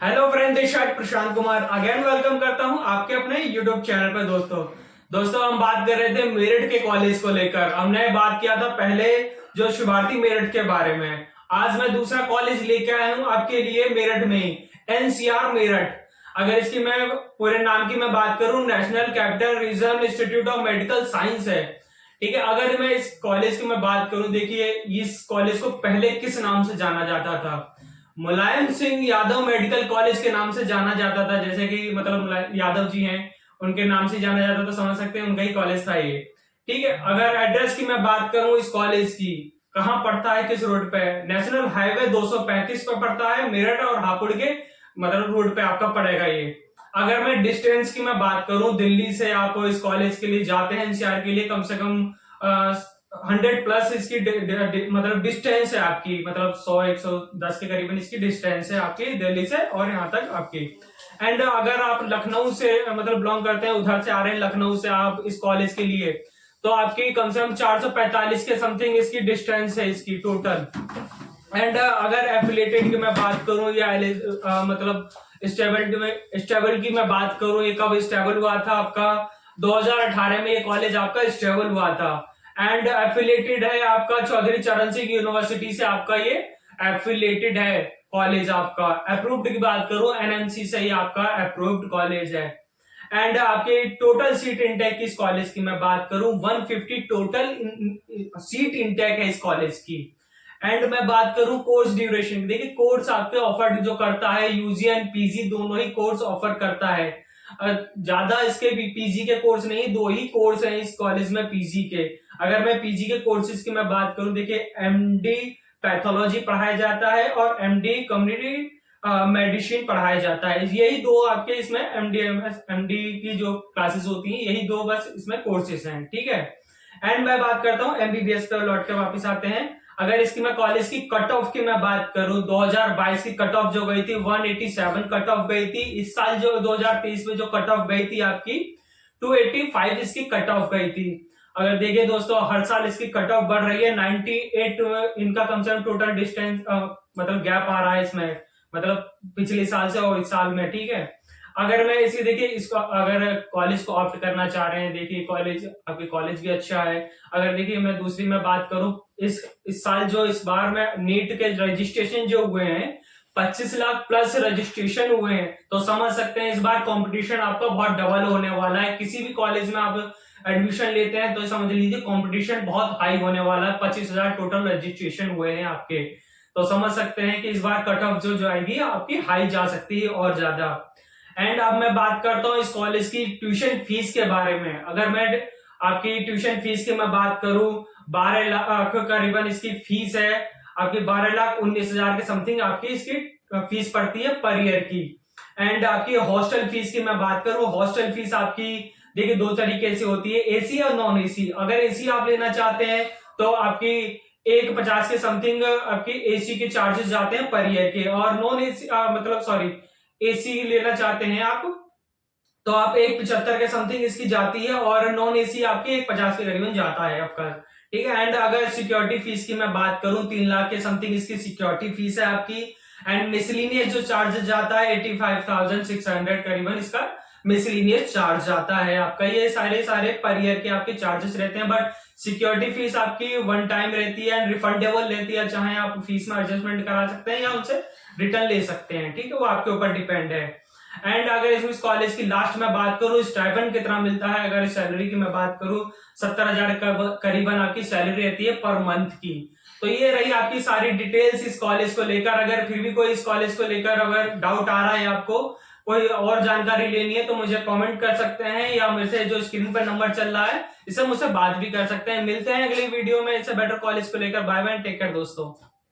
Hello friend, this side Prashant Kumar again welcome करता हूं आपके अपने यूट्यूब चैनल पर। दोस्तों हम बात कर रहे थे मेरिट के कॉलेज को लेकर। हमने बात किया था पहले जो शुभारती मेरिट के बारे में। आज मैं दूसरा कॉलेज लेके आया हूं आपके लिए मेरठ में ही, एनसीआर मेरठ। अगर इसकी मैं पूरे नाम की मैं बात करूं, national capital regional institute of medical science है। ठीक है, अगर मैं इस कॉलेज की मैं बात करूं, देखिए इस कॉलेज को पहले किस नाम से जाना जाता था। मुलायम सिंह यादव मेडिकल कॉलेज के नाम से जाना जाता था। जैसे कि मतलब यादव जी हैं, उनके नाम से जाना जाता था, समझ सकते हैं उनका ही कॉलेज था ये। ठीक है, अगर एड्रेस की मैं बात करूं इस कॉलेज की, कहां पड़ता है, किस रोड पे है, नेशनल हाईवे 235 पर पड़ता है, मेरठ और हापुड़ के मतलब रोड पे आपका पड़ेगा ये। अगर मैं डिस्टेंस की मैं बात करूं, दिल्ली से आप इस कॉलेज के लिए जाते हैं एनसीआर के लिए, कम से कम 100+ इसकी मतलब डिस्टेंस है आपकी, मतलब 100-110 के करीबन इसकी डिस्टेंस है आपकी दिल्ली से और यहाँ तक आपकी। एंड अगर आप लखनऊ से मतलब बिलोंग करते हैं, उधर से आ रहे हैं लखनऊ से आप इस कॉलेज के लिए, तो आपकी कम से कम 445 के समथिंग इसकी डिस्टेंस है इसकी टोटल। एंड अगर एफिलेटेड की मैं बात करूं या मतलब स्टेबल की मैं बात करूं, ये कब स्टेबल हुआ था आपका 2018 में ये कॉलेज आपका स्टेबल हुआ था। एंड एफिलेटेड है आपका चौधरी चरण सिंह यूनिवर्सिटी से, आपका ये एफिलेटेड है कॉलेज आपका। अप्रूव्ड की बात करूं, एनएमसी से ही आपका अप्रूव्ड कॉलेज है। एंड आपके टोटल सीट इंटेक की इस कॉलेज की मैं बात करूं, 150 टोटल सीट इंटेक है इस कॉलेज की। एंड मैं बात करूं कोर्स ड्यूरेशन, देखिए कोर्स आपके ऑफर जो करता है, यूजी एंड पीजी दोनों ही कोर्स ऑफर करता है। ज्यादा इसके पीजी के कोर्स नहीं, 2 ही कोर्स हैं इस कॉलेज में पीजी के। अगर मैं पीजी के कोर्सेज की मैं बात करूं, देखिए एमडी पैथोलॉजी पढ़ाया जाता है और एमडी कम्युनिटी मेडिसिन पढ़ाया जाता है। यही 2 आपके इसमें एमडी की जो क्लासेस होती हैं, यही 2 बस इसमें कोर्सेज हैं। ठीक है, एंड मैं बात करता हूं एमबीबीएस पे लौट के वापस आते हैं। अगर इसकी मैं कॉलेज की कट ऑफ की मैं बात करूं, 2022 की कट ऑफ जो गई थी 187 कट ऑफ गई थी। इस साल जो 2023 में जो कट ऑफ गई थी आपकी 285 इसकी कट ऑफ गई थी। अगर देखिए दोस्तों, हर साल इसकी कट ऑफ बढ़ रही है। 98 इनका कम से कम टोटल डिस्टेंस मतलब गैप आ रहा है इसमें, मतलब पिछले साल से और इस साल में। ठीक है, अगर मैं इसी देखिए इसको अगर कॉलेज को ऑप्ट करना चाह रहे हैं, देखिए कॉलेज आपके कॉलेज भी अच्छा है। अगर देखिए मैं दूसरी में बात करूं, इस साल जो इस बार में नीट के रजिस्ट्रेशन जो हुए हैं 25 लाख प्लस रजिस्ट्रेशन हुए हैं, तो समझ सकते हैं इस बार कंपटीशन आपका बहुत डबल होने वाला है। किसी भी कॉलेज में आप एडमिशन लेते हैं तो समझ लीजिए कंपटीशन बहुत हाई होने वाला है। 25,000 टोटल रजिस्ट्रेशन हुए हैं आपके, तो समझ सकते हैं कि इस बार कट ऑफ जो आएगी आपकी हाई जा सकती है और ज्यादा। एंड अब मैं बात करता हूं इस कॉलेज की ट्यूशन फीस के बारे में। अगर मैं आपकी ट्यूशन फीस की मैं बात करूं, 12 लाख करीबन इसकी फीस है आपकी, 12,19,000 के समथिंग आपकी इसकी फीस पड़ती है पर ईयर की। एंड आपकी हॉस्टल फीस की मैं बात करूं, हॉस्टल फीस आपकी देखिए 2 तरीके से होती है, एसी और नॉन एसी। अगर एसी आप लेना चाहते हैं तो आपकी 150 के समथिंग आपकी एसी के चार्जेस जाते हैं पर ईयर के, और नॉन एसी मतलब सॉरी एसी लेना चाहते हैं आप तो आप 175 के समथिंग इसकी जाती है, और नॉन एसी आपके 150 के करीबन जाता है आपका। ठीक है, एंड अगर सिक्योरिटी फीस की मैं बात करूं, 3 लाख के समथिंग इसकी सिक्योरिटी फीस है आपकी। एंड मिसलिनियस जो चार्जेस जाता है 85,600 करीबन इसका मिसलिनियस चार्ज जाता है आपका। ये सारे पर ईयर के आपके चार्जेस रहते हैं, बट सिक्योरिटी फीस आपकी 1 टाइम रहती है एंड रिफंडेबल रहती है। चाहे आप फीस में एडजस्टमेंट करा सकते हैं या उनसे रिटर्न ले सकते हैं। ठीक है, वो आपके ऊपर डिपेंड है। एंड अगर इस कॉलेज की लास्ट में बात करूं, स्टाइपेंड कितना मिलता है, अगर सैलरी की मैं बात करूं 70,000 करीबन आपकी सैलरी रहती है पर मंथ की। तो ये रही आपकी सारी डिटेल्स इस कॉलेज को लेकर। अगर फिर भी कोई इस कॉलेज को लेकर अगर डाउट आ रहा है, आपको कोई और जानकारी लेनी है, तो मुझे कमेंट कर सकते हैं, या मेरे से जो स्क्रीन पर नंबर चल रहा है इससे मुझसे बात भी कर सकते हैं। मिलते हैं अगली वीडियो में इससे बेटर कॉलेज को लेकर। बाय बाय, टेक केयर दोस्तों।